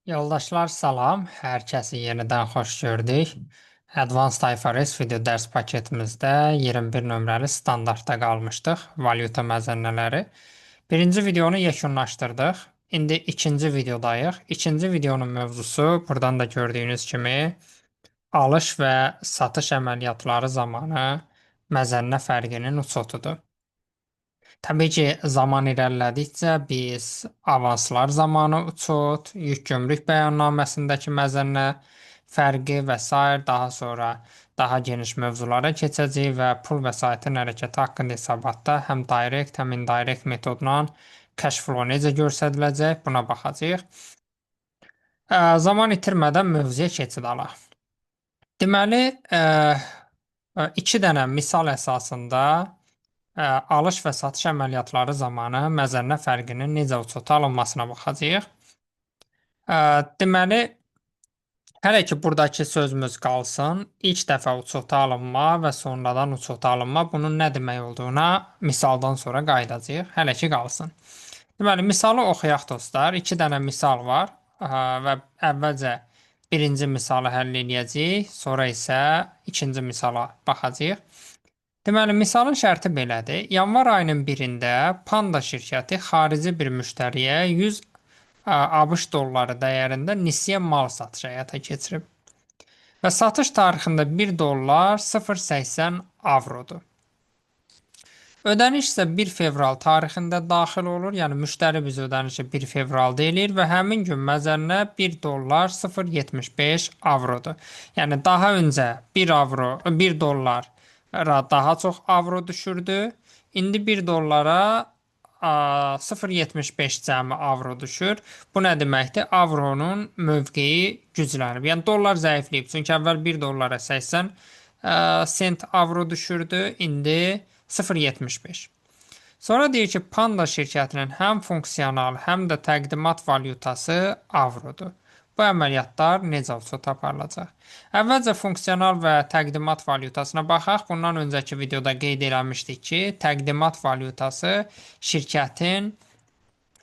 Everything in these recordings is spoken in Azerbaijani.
Yoldaşlar salam, hər kəsi yenidən xoş gördük. Advanced IFRS video dərs paketimizdə 21 nömrəli standartda qalmışdıq, valyuta məzənnələri. Birinci videonu yekunlaşdırdıq. İndi ikinci videodayıq. İkinci videonun mövzusu buradan da gördüyünüz kimi alış və satış əməliyyatları zamanı məzənnə fərqinin uçotudur. Təbii ki, zaman irəlilədikcə biz avanslar zamanı uçot, yük gömrük bəyannaməsindəki məzənnə fərqi və s. daha sonra daha geniş mövzulara keçəcəyik və pul vəsaitin hərəkəti haqqında hesabatda həm direct, həm indirect metodla cash flow necə göstəriləcək, buna baxacağıq. Zaman itirmədən mövzuya keçid alaq. Deməli, iki dənə misal əsasında alış və satış əməliyyatları zamanı məzənnə fərqinin necə uçota alınmasına baxacağıq. Deməli, hələ ki buradakı sözümüz qalsın, ilk dəfə uçota alınma və sonradan uçota alınma bunun nə demək olduğuna misaldan sonra qayıdacağıq. Hələ ki qalsın. Deməli, misalı oxuyaq dostlar. İki dənə misal var və əvvəlcə birinci misalı həll edəcəyik, sonra isə ikinci misala baxacağıq. Deməli, misalın şərti belədir. Yanvar ayının 1-də Panda şirkəti xarici bir müştəriyə 100 ABŞ dolları dəyərində nisyə mal satışı həyata keçirib. Və satış tarixində 1 dollar 0,80 avrodur. Ödəniş isə 1 fevral tarixində daxil olur. Yəni, müştəri biz ödənişi 1 fevralda eləyir və həmin gün məzənnə 1 dollar 0,75 avrodur. Yəni, daha öncə 1 dollar daha çox avro düşürdü. İndi 1 dollara 0,75 cəmi avro düşür. Bu nə deməkdir? Avronun mövqeyi güclənib. Yəni dollar zəifləyib. Çünki əvvəl 1 dollara 80 sent avro düşürdü. İndi 0,75. Sonra deyir ki, Panda şirkətinin həm funksional, həm də təqdimat valyutası avrodur. Bu əməliyyatlar necə olsa aparılacaq? Əvvəlcə funksional və təqdimat valyutasına baxaq. Bundan öncəki videoda qeyd eləmişdik ki, təqdimat valyutası şirkətin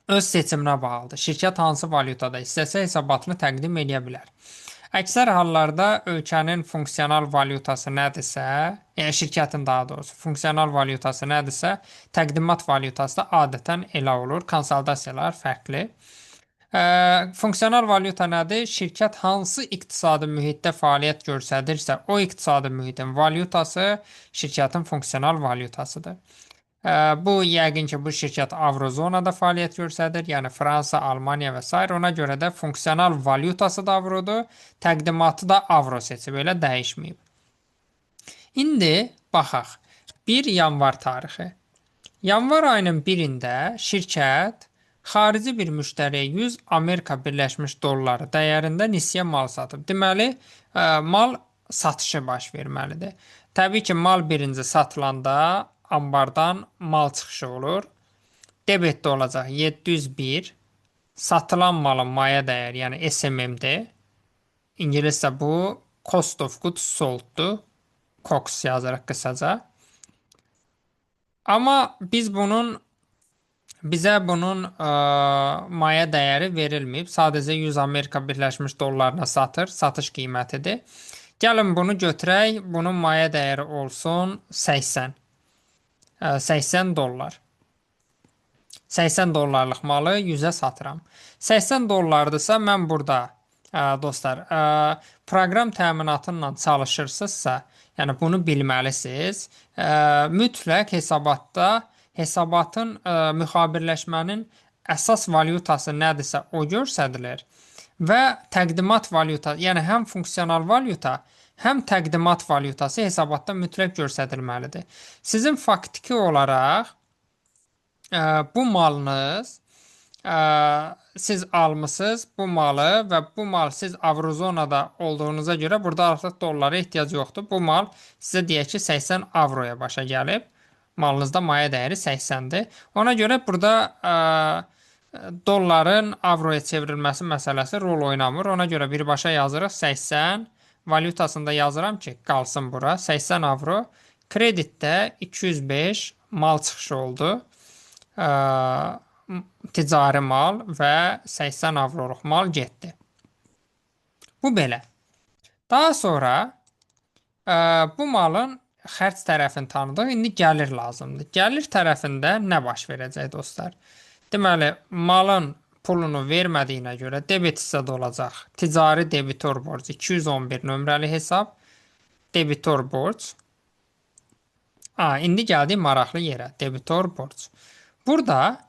öz seçiminə bağlıdır. Şirkət hansı valyutada istəsə hesabatını təqdim edə bilər. Əksər hallarda ölkənin funksional valyutası nədirsə, yəni şirkətin daha doğrusu funksional valyutası nədirsə, təqdimat valyutası da adətən elə olur. Konsolidasiyalar fərqli. Funksional valyuta nədir? Şirkət hansı iqtisadi mühitdə fəaliyyət göstərirsə, o iqtisadi mühitin valyutası şirkətin funksional valyutasıdır. Bu, yəqin ki, bu şirkət Avrozonada fəaliyyət göstərir, yəni Fransa, Almaniya və s. Ona görə də funksional valyutası da avrodur, təqdimatı da avro seçib, elə dəyişməyib. İndi, baxaq, 1 yanvar tarixi. Yanvar ayının 1-də şirkət xarici bir müştəriyə 100 Amerika Birləşmiş dolları dəyərində nisyə mal satıb. Deməli, mal satışı baş verməlidir. Təbii ki, mal birinci satılanda ambardan mal çıxışı olur. Debetdə olacaq 701. Satılan malın maya dəyəri, yəni SMM-dir. İngiliscə bu Cost of Goods Sold-dur. COGS yazırıq qısaca. Amma bizə bunun maya dəyəri verilməyib. Sadəcə 100 Amerika Birləşmiş dollarına satır. Satış qiymətidir. Gəlin bunu götürək. Bunun maya dəyəri olsun 80. 80 dollar. 80 dollarlıq malı 100-ə satıram. 80 dollardırsa mən burada dostlar, proqram təminatıyla çalışırsınızsa, yəni bunu bilməlisiniz. Mütləq hesabatın müxabirləşmənin əsas valyutası nədirsə o göstərilir və təqdimat valyuta, yəni həm funksional valyuta, həm təqdimat valyutası hesabatda mütləq göstərilməlidir. Sizin faktiki olaraq bu malınız siz almısınız bu malı və bu mal siz Avrozonada olduğunuza görə burada artıq dollara ehtiyac yoxdur. Bu mal sizə deyək ki 80 avroya başa gəlib. Malınızda maya dəyəri 80-dir. Ona görə burada dolların avroya çevrilməsi məsələsi rol oynamır. Ona görə birbaşa yazırıq 80. Valyutasında yazıram ki, qalsın bura. 80 avro. Kreditdə 205 mal çıxışı oldu. Ticari mal və 80 avroluq mal getdi. Bu belə. Daha sonra bu malın xərc tərəfini tanıdıq. İndi gəlir lazımdır. Gəlir tərəfində nə baş verəcək dostlar? Deməli, malın pulunu vermədiyinə görə debet hissədə olacaq. Ticari debitor borc 211 nömrəli hesab. Debitor borc. İndi gəldik maraqlı yerə. Debitor borc. Burada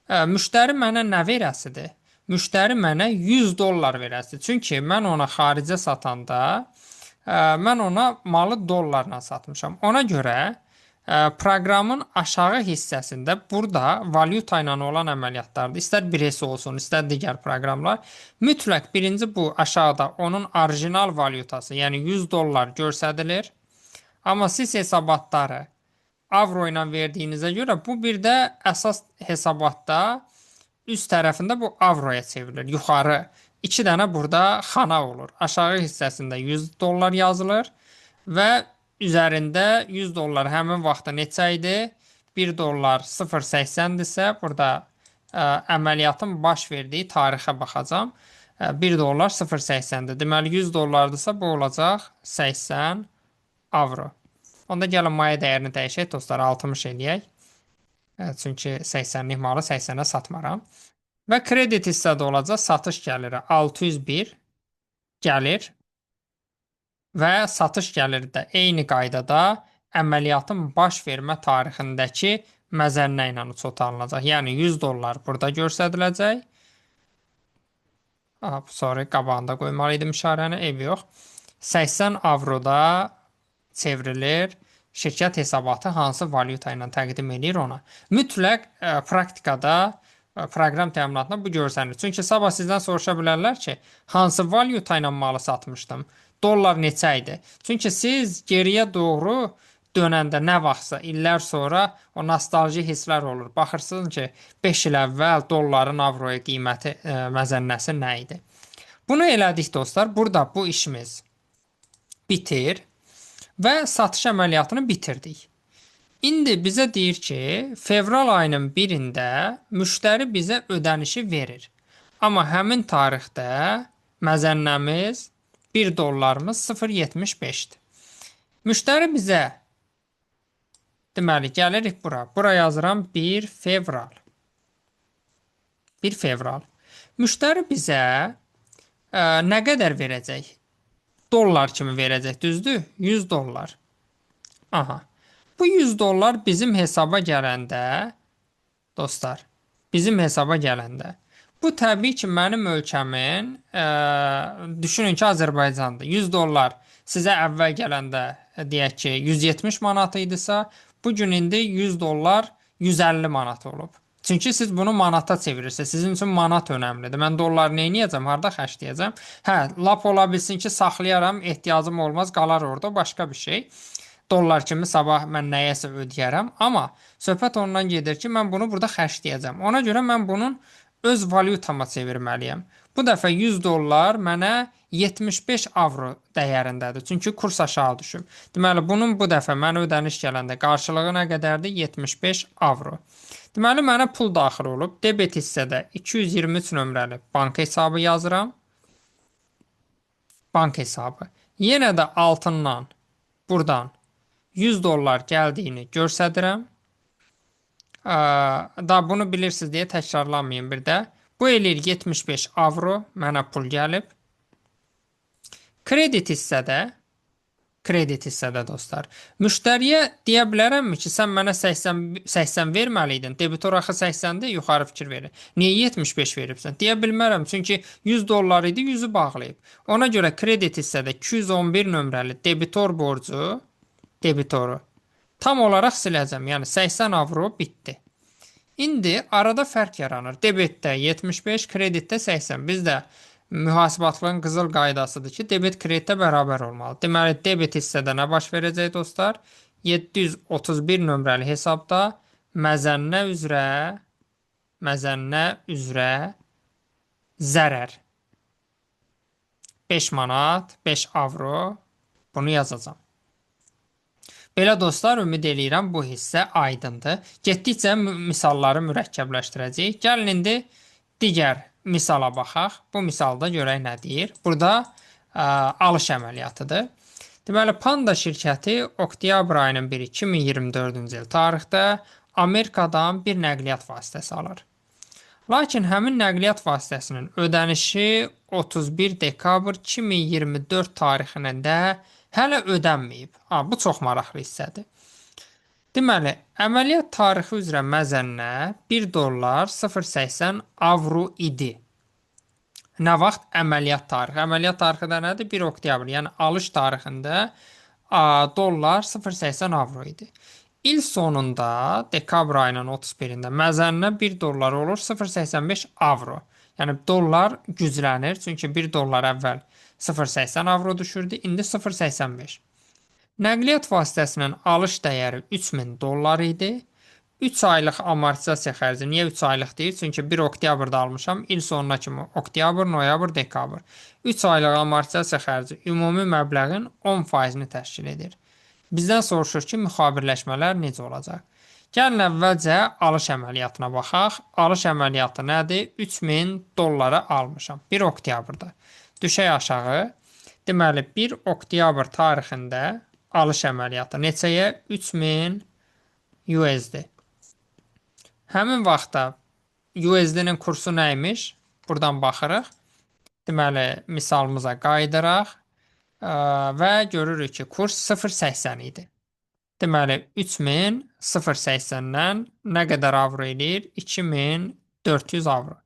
müştəri mənə nə verəsidir? Müştəri mənə 100 dollar verəsidir. Çünki mən ona xaricə satanda mən ona malı dollarla satmışam. Ona görə proqramın aşağı hissəsində burada valyuta ilə olan əməliyyatlarda istər biresi olsun, istər digər proqramlar mütləq birinci bu aşağıda onun orijinal valyutası, yəni 100 dollar göstərilir. Amma siz hesabatları avro ilə verdiyinizə görə bu bir də əsas hesabatda üst tərəfində bu avroya çevrilir. Yuxarı 2 dənə burada xana olur. Aşağı hissəsində 100 dollar yazılır və üzərində 100 dollar həmin vaxtda neçə idi? 1 dollar 0.80-dirsə, burada əməliyyatın baş verdiyi tarixə baxacam. 1 dollar 0.80-dir. Deməli 100 dollardırsa bu olacaq 80 avro. Onda gəlin maya dəyərini dəyişək dostlar, 60 eləyək. Çünki 80-lik malı 80-ə satmaram. Və kredit hissədə olacaq satış gəliri 601 gəlir. Və satış gəliri də eyni qaydada əməliyyatın baş vermə tarixindəki məzənnə ilə çoxalınacaq. Yəni 100 dollar burada göstəriləcək. Sorry, qabağında qoymalıydım işarəni, ev yox. 80 avroda çevrilir. Şirkət hesabatı hansı valyuta ilə təqdim edir ona. Mütləq praktikada proqram təminatında bu görsənir. Çünki sabah sizdən soruşa bilərlər ki, hansı valyuta ilə malı satmışdım? Dollar neçə idi? Çünki siz geriyə doğru dönəndə nə vaxtsa illər sonra o nostalji hisslər olur. Baxırsınız ki, 5 il əvvəl dolların avroya qiyməti məzənnəsi nə idi? Bunu elədik dostlar. Burada bu işimiz bitir və satış əməliyyatını bitirdik. İndi bizə deyir ki, fevral ayının 1-də müştəri bizə ödənişi verir. Amma həmin tarixdə məzənnəmiz 1 dollarımız 0.75-dir. Müştəri bizə deməli gəlirik bura. Bura yazıram 1 fevral. 1 fevral. Müştəri bizə nə qədər verəcək? Dollar kimi verəcək, düzdür? 100 dollar. Aha. Bu 100 dollar bizim hesaba gələndə, dostlar, bizim hesaba gələndə, bu təbii ki, mənim ölkəmin, düşünün ki, Azərbaycandır. 100 dollar sizə əvvəl gələndə, deyək ki, 170 manat idisə, bugün indi 100 dollar 150 manat olub. Çünki siz bunu manata çevirirsiniz. Sizin üçün manat önəmlidir. Mən dolları neyniyəcəm, harada xərcləyəcəm? Lap ola bilsin ki, saxlayaram, ehtiyacım olmaz, qalar orada, başqa bir şey. Dollar kimi sabah mən nəyəsə ödəyərəm. Amma söhbət ondan gedir ki, mən bunu burada xərcləyəcəm. Ona görə mən bunun öz valyutama çevirməliyəm. Bu dəfə 100 dollar mənə 75 avro dəyərindədir. Çünki kurs aşağı düşüb. Deməli, bunun bu dəfə mənə ödəniş gələndə qarşılığı nə qədərdir? 75 avro. Deməli, mənə pul daxil olub. Debet hissədə 223 nömrəli bank hesabı yazıram. Bank hesabı. Yenə də altından buradan 100 dollar gəldiyini göstərirəm. Da bunu bilirsiniz deyə təkrarlamayın bir də. Bu eləyir 75 avro mənə pul gəlib. Kredit hissədə dostlar. Müştəriyə deyə bilərəmmi ki, sən mənə 80 verməliydin. Debitor axı 80-dir, yuxarı fikir verir. Niyə 75 veribsən? Deyə bilmərəm, çünki 100 dollar idi, 100-ü bağlayıb. Ona görə kredit hissədə 211 nömrəli debitor borcu, debitoru tam olaraq siləcəm. Yəni 80 avro bitdi. İndi arada fərq yaranır. Debetdə 75, kreditdə 80. Bizdə mühasibatlığın qızıl qaydasıdır ki, debet kreditdə bərabər olmalı. Deməli, debet hissədə nə baş verəcək dostlar? 731 nömrəli hesabda məzənnə üzrə zərər. 5 manat, 5 avro bunu yazacağam. Belə dostlar, ümid eləyirəm bu hissə aydındır. Getdikcə misalları mürəkkəbləşdirəcəyik. Gəlin indi digər misala baxaq. Bu misalda görək nə deyir. Burada alış əməliyyatıdır. Deməli, Panda şirkəti oktyabr ayının 1-i 2024-cü il tarixdə Amerikadan bir nəqliyyat vasitəsi alır. Lakin həmin nəqliyyat vasitəsinin ödənişi 31 dekabr 2024 tarixində hələ ödənməyib. Bu çox maraqlı hissədir. Deməli, əməliyyat tarixi üzrə məzənnə 1 dollar 0,80 avro idi. Nə vaxt? Əməliyyat tarixi. Əməliyyat tarixi də nədir? 1 oktyabr. Yəni alış tarixində dollar 0,80 avro idi. İl sonunda dekabr ayının 31-də məzənnə 1 dollar olur 0,85 avro. Yəni dollar güclənir. Çünki 1 dollar əvvəl 0,80 avro düşürdü. İndi 0,85. Nəqliyyat vasitəsinin alış dəyəri 3000 dollar idi. 3 aylıq amortizasiya xərci. Niyə 3 aylıq deyil? Çünki 1 oktyabrda almışam. İl sonuna kimi oktyabr, noyabr, dekabr. 3 aylıq amortizasiya xərci ümumi məbləğin 10%-ni təşkil edir. Bizdən soruşur ki, müxabirləşmələr necə olacaq? Gəlin əvvəlcə alış əməliyyatına baxaq. Alış əməliyyatı nədir? 3000 dollara almışam. 1 oktyabrda. Düşək aşağı. Deməli, 1 oktyabr tarixində alış əməliyyatı neçəyə? 3000 USD. Həmin vaxtda USD-nin kursu nəymiş? Buradan baxırıq. Deməli, misalımıza qayıdıraq və görürük ki, kurs 0,80 idi. Deməli, 3000 0,80-dən nə qədər avro eləyir? 2400 avro.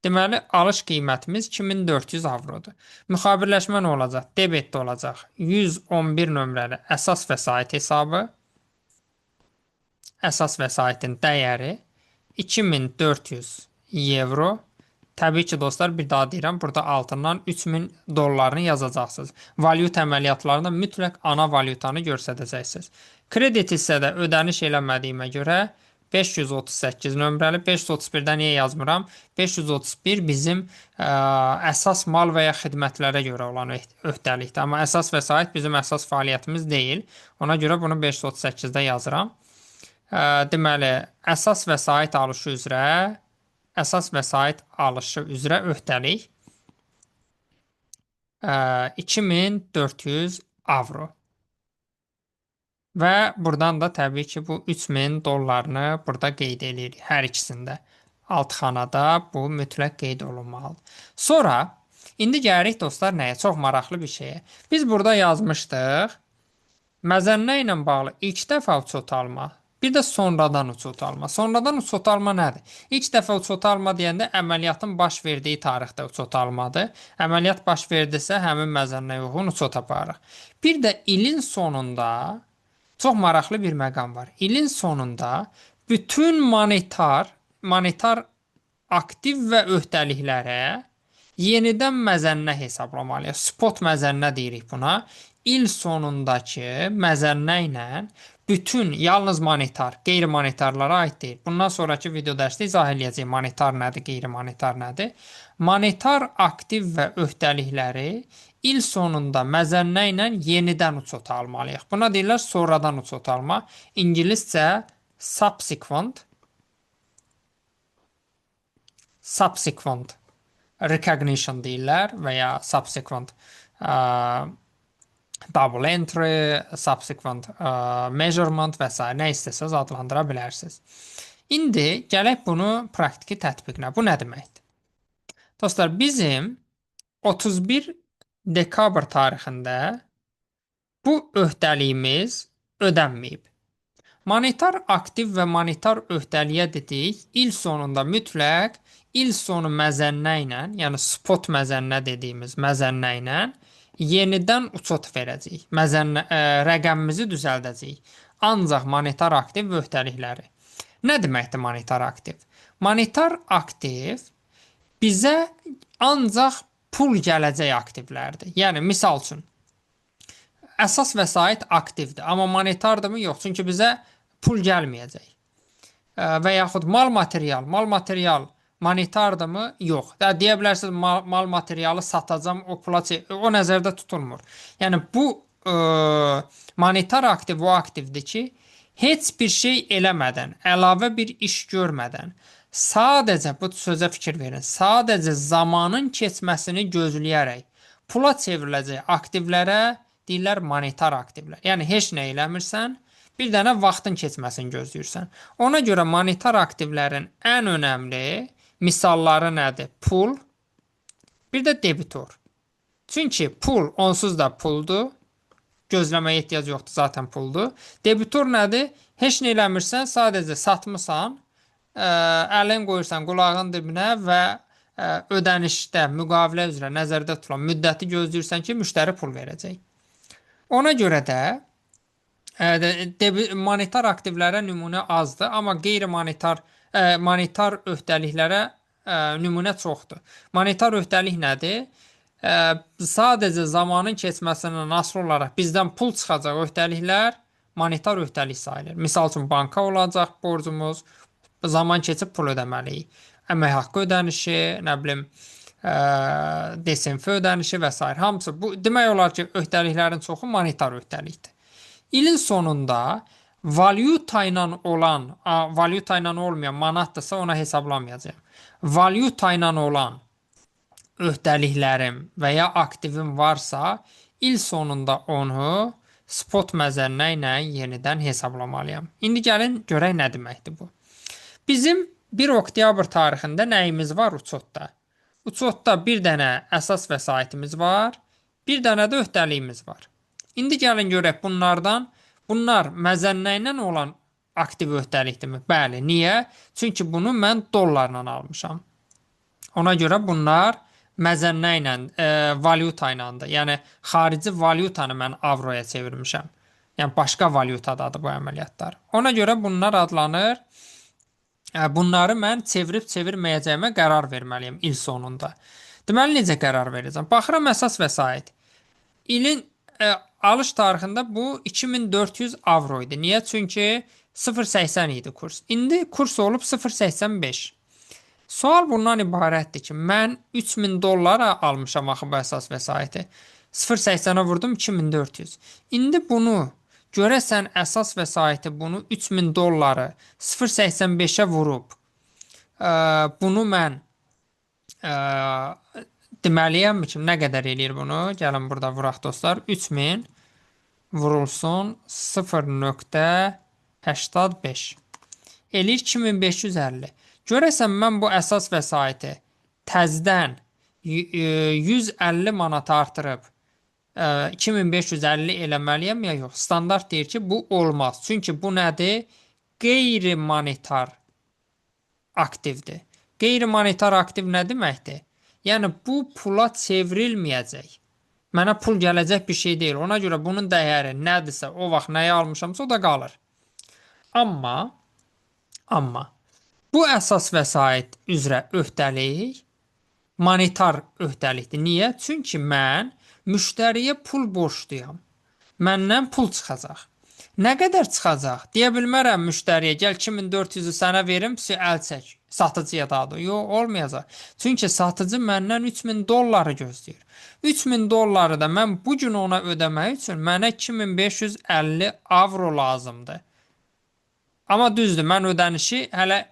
Deməli, alış qiymətimiz 2400 avrodur. Müxabirləşmə nə olacaq? Debetdə olacaq. 111 nömrəli əsas vəsait hesabı. Əsas vəsaitin dəyəri 2400 evro. Təbii ki, dostlar, bir daha deyirəm, burada altından 3000 dollarını yazacaqsınız. Valyuta əməliyyatlarında mütləq ana valyutanı göstərəcəksiniz. Kredit hissədə ödəniş eləmədiyimə görə 538 nömrəli, 531-də niyə yazmıram? 531 bizim əsas mal və ya xidmətlərə görə olan öhdəlikdir. Amma əsas vəsait bizim əsas fəaliyyətimiz deyil. Ona görə bunu 538-də yazıram. Deməli, əsas vəsait alışı üzrə öhdəlik 2400 avro. Və buradan da təbii ki, bu 3000 dollarını burada qeyd edirik hər ikisində. Altxanada bu mütləq qeyd olunmalıdır. Sonra, indi gəlirik dostlar nəyə? Çox maraqlı bir şeyə. Biz burada yazmışdıq, məzənnə ilə bağlı ilk dəfə uçot alma, bir də sonradan uçot alma. Sonradan uçot alma nədir? İlk dəfə uçot alma deyəndə əməliyyatın baş verdiyi tarixdə uçot almadır. Əməliyyat baş verdisə, həmin məzənnə uyğun uçot aparırıq. Bir də ilin sonunda çox maraqlı bir məqam var. İlin sonunda bütün monetar aktiv və öhdəliklərə yenidən məzənnə hesablamalıyıq. Spot məzənnə deyirik buna. İl sonundakı məzənnə ilə bütün, yalnız monetar, qeyri-monetarlara aid deyil. Bundan sonraki video dərsdə izah edəcəyik. Monetar nədir, qeyri-monetar nədir? Monetar aktiv və öhdəlikləri il sonunda məzənnə ilə yenidən uçot almalıyıq. Buna deyirlər sonradan uçot alma. İngiliscə subsequent recognition deyirlər və ya subsequent double entry, subsequent measurement və s. nə istəsəz adlandıra bilərsiniz. İndi gələk bunu praktiki tətbiqinə. Bu nə deməkdir? Dostlar, bizim 31 dekabr tarixində bu öhdəliyimiz ödənməyib. Monetar aktiv və monetar öhdəliyə dedik, il sonunda mütləq il sonu məzənnə ilə, yəni spot məzənnə dediyimiz məzənnə ilə yenidən uçot verəcəyik. Rəqəmimizi düzəldəcəyik. Ancaq monetar aktiv və öhdəlikləri. Nə deməkdir monetar aktiv? Monetar aktiv bizə ancaq pul gələcək aktivlərdir. Yəni, misal üçün, əsas vəsait aktivdir, amma monetardırmı? Yox, çünki bizə pul gəlməyəcək. Və yaxud mal material monetardırmı? Yox. Deyə bilərsiniz, mal materialı satacam, o nəzərdə tutulmur. Yəni, bu monetar aktiv o aktivdir ki, heç bir şey eləmədən, əlavə bir iş görmədən, sadəcə, bu sözə fikir verin, sadəcə zamanın keçməsini gözləyərək pula çevriləcək aktivlərə deyirlər monetar aktivlər. Yəni heç nə eləmirsən, bir dənə vaxtın keçməsini gözləyirsən. Ona görə monetar aktivlərin ən önəmli misalları nədir? Pul, bir də debitor. Çünki pul onsuz da puldur. Gözləməyə ehtiyac yoxdur, zaten puldur. Debitor nədir? Heç nə eləmirsən, sadəcə satmısan, əlin qoyursan qulağın dibinə və ödənişdə müqavilə üzrə nəzərdə tutulan müddəti gözləyirsən ki, müştəri pul verəcək. Ona görə də monetar aktivlərə nümunə azdır, amma qeyri-monetar monetar öhdəliklərə nümunə çoxdur. Monetar öhdəlik nədir? Sadəcə zamanın keçməsindən asılı olaraq bizdən pul çıxacaq öhdəliklər monetar öhdəlik sayılır. Misal üçün banka olacaq borcumuz, zaman keçib pul ödəməliyik. Əmək haqqı ödənişi, nə bilim, DSMF ödənişi və s. Hamısı bu demək olar ki, öhdəliklərin çoxu monetar öhdəlikdir. İlin sonunda valyuta ilə olan, valyuta ilə olmayan manatdırsa ona hesablamayacağım. Valyuta ilə olan öhdəliklərim və ya aktivim varsa, il sonunda onu spot məzənnə ilə yenidən hesablamalıyam. İndi gəlin görək nə deməkdir bu. Bizim 1 oktyabr tarixində nəyimiz var uçotda? Uçotda bir dənə əsas vəsaitimiz var, bir dənə də öhdəliyimiz var. İndi gəlin görək bunlar məzənnə ilə olan aktiv öhdəlikdirmi? Bəli, niyə? Çünki bunu mən dollarla almışam. Ona görə bunlar məzənnə ilə, valyuta ilədir. Yəni, xarici valyutanı mən avroya çevirmişəm. Yəni, başqa valyutadadır bu əməliyyatlar. Ona görə bunlar adlanır. Bunları mən çevirib-çevirməyəcəyimə qərar verməliyim il sonunda. Deməli, necə qərar verəcəm? Baxıram əsas vəsait. İlin alış tarixində bu 2400 avro idi. Niyə? Çünki 0.80 idi kurs. İndi kurs olub 0.85. Sual bundan ibarətdir ki, mən 3000 dollara almışam axı bu əsas vəsaiti. 0.80-ə vurdum 2400. İndi bunu görəsən əsas vəsaiti bunu 3000 dolları 0.85-ə vurub bunu mən deməliyəm ki, nə qədər eləyir bunu? Gəlin burada vuraq dostlar. 3000 vurulsun 0.85 eləyir 2550. Görəsən mən bu əsas vəsaiti təzdən 150 manat artırıb 2550 eləməliyəm ya yox? Standart deyir ki, bu olmaz. Çünki bu nədir? Qeyri-monetar aktivdir. Qeyri-monetar aktiv nə deməkdir? Yəni, bu pula çevrilməyəcək. Mənə pul gələcək bir şey deyil. Ona görə bunun dəyəri nədirsə, o vaxt nəyə almışamsa, o da qalır. Amma bu əsas vəsait üzrə öhdəlik monetar öhdəlikdir. Niyə? Çünki mən müştəriyə pul borcluyam. Məndən pul çıxacaq. Nə qədər çıxacaq? Deyə bilmərəm müştəriyə, gəl 2400-ü sənə verim, əl çək. Satıcıya dadır. Yox, olmayacaq. Çünki satıcı məndən 3000 dolları gözləyir. 3000 dolları da mən bu gün ona ödəmək üçün mənə 2550 avro lazımdır. Amma düzdür, mən ödənişi hələ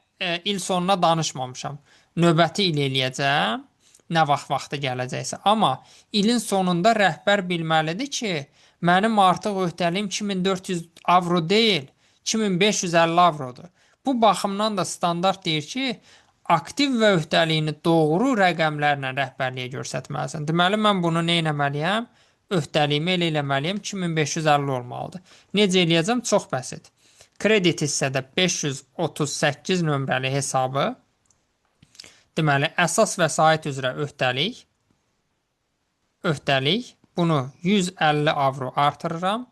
il sonuna danışmamışam. Növbəti il eləyəcəm, nə vaxtı gələcəksə. Amma ilin sonunda rəhbər bilməlidir ki, mənim artıq öhdəliyim 2400 avro deyil, 2550 avrodur. Bu baxımdan da standart deyir ki, aktiv və öhdəliyini doğru rəqəmlərlə rəhbərliyə göstərməlisən. Deməli, mən bunu nə etməliyəm? Öhdəliyimi elə eləməliyəm, 2550 olmalıdır. Necə eləyəcəm? Çox bəsit. Kredit hissədə 538 nömrəli hesabı, deməli, əsas vəsait üzrə öhdəlik, bunu 150 avro artırıram.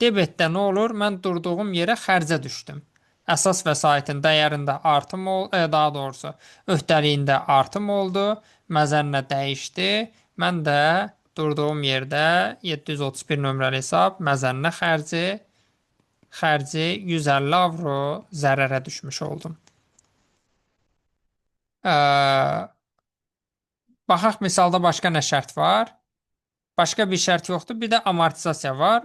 Debetdə nə olur? Mən durduğum yerə xərcə düşdüm. Əsas vəsaitin dəyərində artım oldu, daha doğrusu öhdəliyində artım oldu, məzənnə dəyişdi. Mən də durduğum yerdə 731 nömrəli hesab, məzənnə xərci 150 avro zərərə düşmüş oldum. Baxaq misalda başqa nə şərt var? Başqa bir şərt yoxdur. Bir də amortizasiya var.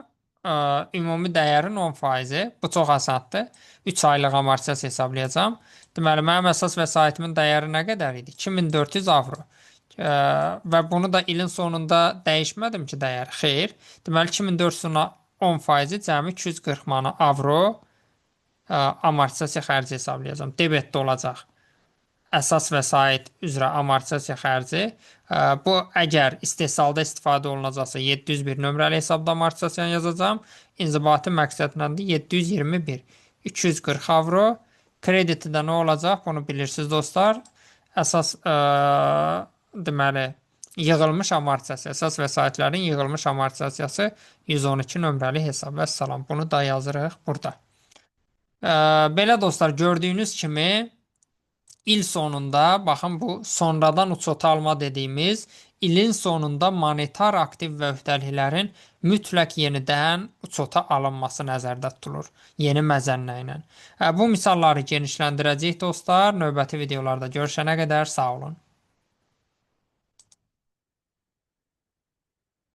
Ümumi dəyərin 10%. Bu çox asaddır. 3 aylıq amortizasiya hesablayacağım. Deməli, mənim əsas vəsaitimin dəyəri nə qədər idi? 2400 avro. Və bunu da ilin sonunda dəyişmədim ki, dəyər. Xeyr. Deməli 2400-una 10% cəmi 240 manat avro amortisasiya xərci hesablayacağam. Debetdə olacaq əsas vəsait üzrə amortisasiya xərci. Bu əgər istehsalda istifadə olunacaqsa 701 nömrəli hesabda amortisasiyanı yazacağam. İnzibati məqsədlə də 721 240 avro. Kreditdə nə olacaq? Bunu bilirsiniz dostlar. Əsas deməli yığılmış amortisasiya, əsas vəsaitlərin yığılmış amortisasiyası 112 nömrəli hesab. Vəssalam. Bunu da yazırıq burada. Belə dostlar, gördüyünüz kimi il sonunda, baxın bu sonradan uçota alma dediyimiz ilin sonunda monetar aktiv və öhdəliklərin mütləq yenidən uçota alınması nəzərdə tutulur. Yeni məzənnə ilə. Bu misalları genişləndirəcəyik dostlar. Növbəti videolarda görüşənə qədər sağ olun.